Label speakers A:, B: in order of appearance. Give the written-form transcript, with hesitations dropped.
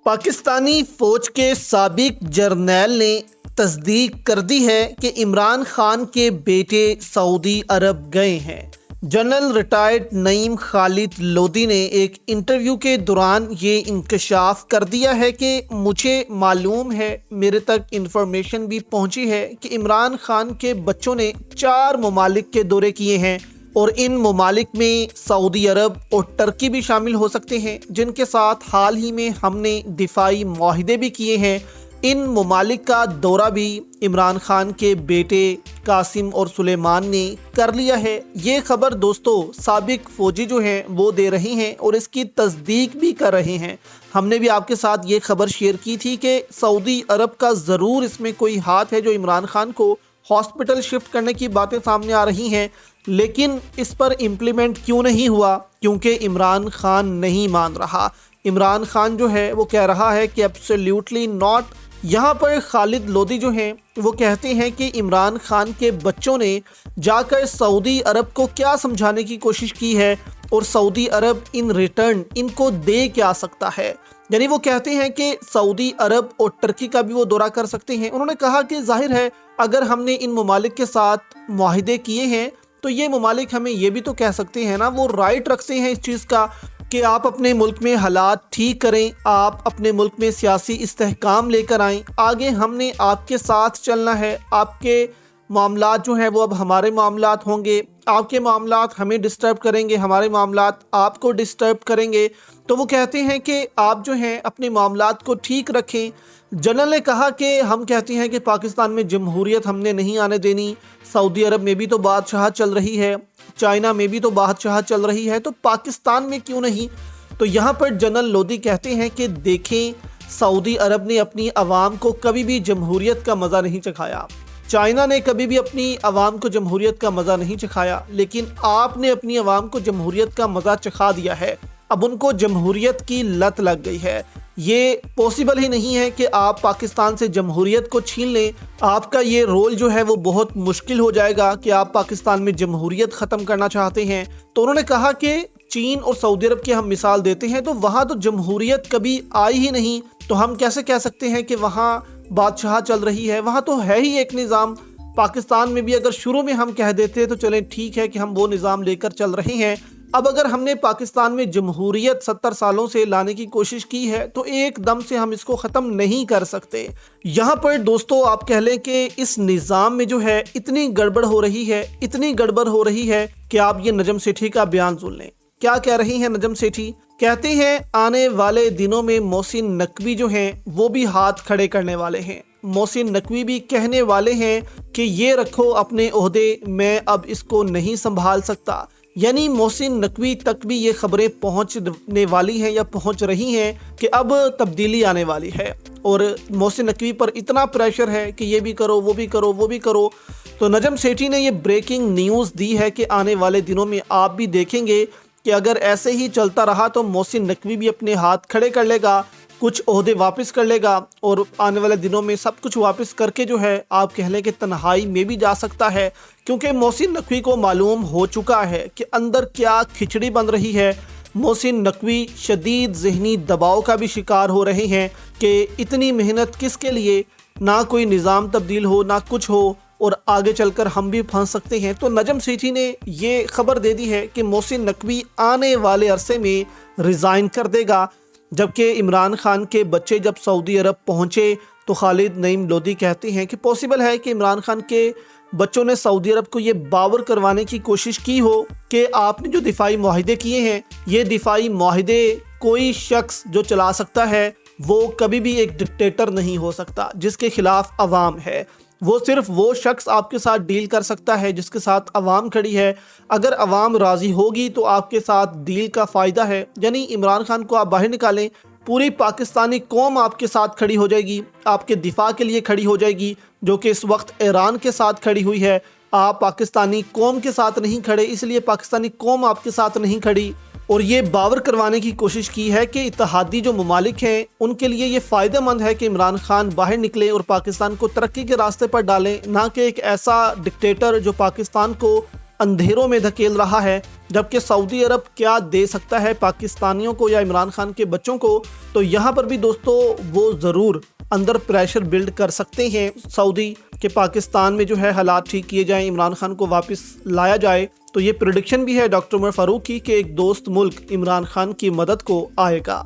A: پاکستانی فوج کے سابق جرنیل نے تصدیق کر دی ہے کہ عمران خان کے بیٹے سعودی عرب گئے ہیں۔ جنرل ریٹائرڈ نعیم خالد لودھی نے ایک انٹرویو کے دوران یہ انکشاف کر دیا ہے کہ مجھے معلوم ہے، میرے تک انفارمیشن بھی پہنچی ہے کہ عمران خان کے بچوں نے 4 ممالک کے دورے کیے ہیں اور ان ممالک میں سعودی عرب اور ترکی بھی شامل ہو سکتے ہیں، جن کے ساتھ حال ہی میں ہم نے دفاعی معاہدے بھی کیے ہیں۔ ان ممالک کا دورہ بھی عمران خان کے بیٹے قاسم اور سلیمان نے کر لیا ہے۔ یہ خبر دوستو سابق فوجی جو ہیں وہ دے رہی ہیں اور اس کی تصدیق بھی کر رہے ہیں۔ ہم نے بھی آپ کے ساتھ یہ خبر شیئر کی تھی کہ سعودی عرب کا ضرور اس میں کوئی ہاتھ ہے، جو عمران خان کو ہاسپٹل شفٹ کرنے کی باتیں سامنے آ رہی ہیں، لیکن اس پر امپلیمنٹ کیوں نہیں ہوا؟ کیونکہ عمران خان نہیں مان رہا۔ عمران خان جو ہے وہ کہہ رہا ہے کہ ایبسلیوٹلی ناٹ۔ یہاں پر خالد لودھی جو ہیں وہ کہتے ہیں کہ عمران خان کے بچوں نے جا کر سعودی عرب کو کیا سمجھانے کی کوشش کی ہے اور سعودی عرب ان ریٹرن ان کو دے کیا سکتا ہے۔ یعنی وہ کہتے ہیں کہ سعودی عرب اور ترکی کا بھی وہ دورہ کر سکتے ہیں۔ انہوں نے کہا کہ ظاہر ہے اگر ہم نے ان ممالک کے ساتھ معاہدے کیے ہیں تو یہ ممالک ہمیں یہ بھی تو کہہ سکتے ہیں نا، وہ رائٹ رکھتے ہیں اس چیز کا کہ آپ اپنے ملک میں حالات ٹھیک کریں، آپ اپنے ملک میں سیاسی استحکام لے کر آئیں، آگے ہم نے آپ کے ساتھ چلنا ہے، آپ کے معاملات جو ہیں وہ اب ہمارے معاملات ہوں گے، آپ کے معاملات ہمیں ڈسٹرب کریں گے، ہمارے معاملات آپ کو ڈسٹرب کریں گے۔ تو وہ کہتے ہیں کہ آپ جو ہیں اپنے معاملات کو ٹھیک رکھیں۔ جنرل نے کہا کہ ہم کہتے ہیں کہ پاکستان میں جمہوریت ہم نے نہیں آنے دینی، سعودی عرب میں بھی تو بادشاہت چل رہی ہے، چائنا میں بھی تو بادشاہت چل رہی ہے، تو پاکستان میں کیوں نہیں؟ تو یہاں پر جنرل لودھی کہتے ہیں کہ دیکھیں، سعودی عرب نے اپنی عوام کو کبھی بھی جمہوریت کا مزہ نہیں چکھایا، چائنا نے کبھی بھی اپنی عوام کو جمہوریت کا مزہ نہیں چکھایا، لیکن آپ نے اپنی عوام کو جمہوریت کا مزہ چکھا دیا ہے۔ اب ان کو جمہوریت کی لت لگ گئی ہے۔ یہ پاسبل ہی نہیں ہے کہ آپ پاکستان سے جمہوریت کو چھین لیں۔ آپ کا یہ رول جو ہے وہ بہت مشکل ہو جائے گا کہ آپ پاکستان میں جمہوریت ختم کرنا چاہتے ہیں۔ تو انہوں نے کہا کہ چین اور سعودی عرب کی ہم مثال دیتے ہیں تو وہاں تو جمہوریت کبھی آئی ہی نہیں، تو ہم کیسے کہہ سکتے ہیں کہ وہاں بادشاہ چل رہی ہے؟ وہاں تو ہے ہی ایک نظام۔ پاکستان میں بھی اگر شروع میں ہم کہہ دیتے تو چلیں ٹھیک ہے کہ ہم وہ نظام لے کر چل رہے ہیں، اب اگر ہم نے پاکستان میں جمہوریت 70 سالوں سے لانے کی کوشش کی ہے تو ایک دم سے ہم اس کو ختم نہیں کر سکتے۔ یہاں پر دوستو آپ کہہ لیں کہ اس نظام میں جو ہے اتنی گڑبڑ ہو رہی ہے، اتنی گڑبڑ ہو رہی ہے کہ آپ یہ نجم سیٹھی کا بیان سن لیں۔ کیا کہہ رہی ہیں نجم سیٹھی؟ کہتے ہیں آنے والے دنوں میں محسن نقوی جو ہیں وہ بھی ہاتھ کھڑے کرنے والے ہیں۔ محسن نقوی بھی کہنے والے ہیں کہ یہ رکھو اپنے عہدے، میں اب اس کو نہیں سنبھال سکتا۔ یعنی محسن نقوی تک بھی یہ خبریں پہنچنے والی ہیں یا پہنچ رہی ہیں کہ اب تبدیلی آنے والی ہے، اور محسن نقوی پر اتنا پریشر ہے کہ یہ بھی کرو، وہ بھی کرو، وہ بھی کرو۔ تو نجم سیٹھی نے یہ بریکنگ نیوز دی ہے کہ آنے والے دنوں میں آپ بھی دیکھیں گے کہ اگر ایسے ہی چلتا رہا تو محسن نقوی بھی اپنے ہاتھ کھڑے کر لے گا، کچھ عہدے واپس کر لے گا، اور آنے والے دنوں میں سب کچھ واپس کر کے جو ہے آپ کہہ لیں کہ تنہائی میں بھی جا سکتا ہے، کیونکہ محسن نقوی کو معلوم ہو چکا ہے کہ اندر کیا کھچڑی بن رہی ہے۔ محسن نقوی شدید ذہنی دباؤ کا بھی شکار ہو رہے ہیں کہ اتنی محنت کس کے لیے، نہ کوئی نظام تبدیل ہو، نہ کچھ ہو، اور آگے چل کر ہم بھی پھنس سکتے ہیں۔ تو نجم سیٹھی نے یہ خبر دے دی ہے کہ محسن نقوی آنے والے عرصے میں ریزائن کر دے گا، جبکہ عمران خان کے بچے جب سعودی عرب پہنچے تو خالد نعیم لودھی کہتے ہیں کہ پاسبل ہے کہ عمران خان کے بچوں نے سعودی عرب کو یہ باور کروانے کی کوشش کی ہو کہ آپ نے جو دفاعی معاہدے کیے ہیں، یہ دفاعی معاہدے کوئی شخص جو چلا سکتا ہے وہ کبھی بھی ایک ڈکٹیٹر نہیں ہو سکتا جس کے خلاف عوام ہے۔ وہ صرف وہ شخص آپ کے ساتھ ڈیل کر سکتا ہے جس کے ساتھ عوام کھڑی ہے۔ اگر عوام راضی ہوگی تو آپ کے ساتھ ڈیل کا فائدہ ہے۔ یعنی عمران خان کو آپ باہر نکالیں، پوری پاکستانی قوم آپ کے ساتھ کھڑی ہو جائے گی، آپ کے دفاع کے لیے کھڑی ہو جائے گی، جو کہ اس وقت ایران کے ساتھ کھڑی ہوئی ہے۔ آپ پاکستانی قوم کے ساتھ نہیں کھڑے، اس لیے پاکستانی قوم آپ کے ساتھ نہیں کھڑی، اور یہ باور کروانے کی کوشش کی ہے کہ اتحادی جو ممالک ہیں ان کے لیے یہ فائدہ مند ہے کہ عمران خان باہر نکلے اور پاکستان کو ترقی کے راستے پر ڈالیں، نہ کہ ایک ایسا ڈکٹیٹر جو پاکستان کو اندھیروں میں دھکیل رہا ہے، جبکہ سعودی عرب کیا دے سکتا ہے پاکستانیوں کو یا عمران خان کے بچوں کو، تو یہاں پر بھی دوستو وہ ضرور اندر پریشر بلڈ کر سکتے ہیں سعودی کہ پاکستان میں جو ہے حالات ٹھیک کیے جائیں، عمران خان کو واپس لایا جائے۔ تو یہ پریڈکشن بھی ہے ڈاکٹر عمر فاروق کی کہ ایک دوست ملک عمران خان کی مدد کو آئے گا۔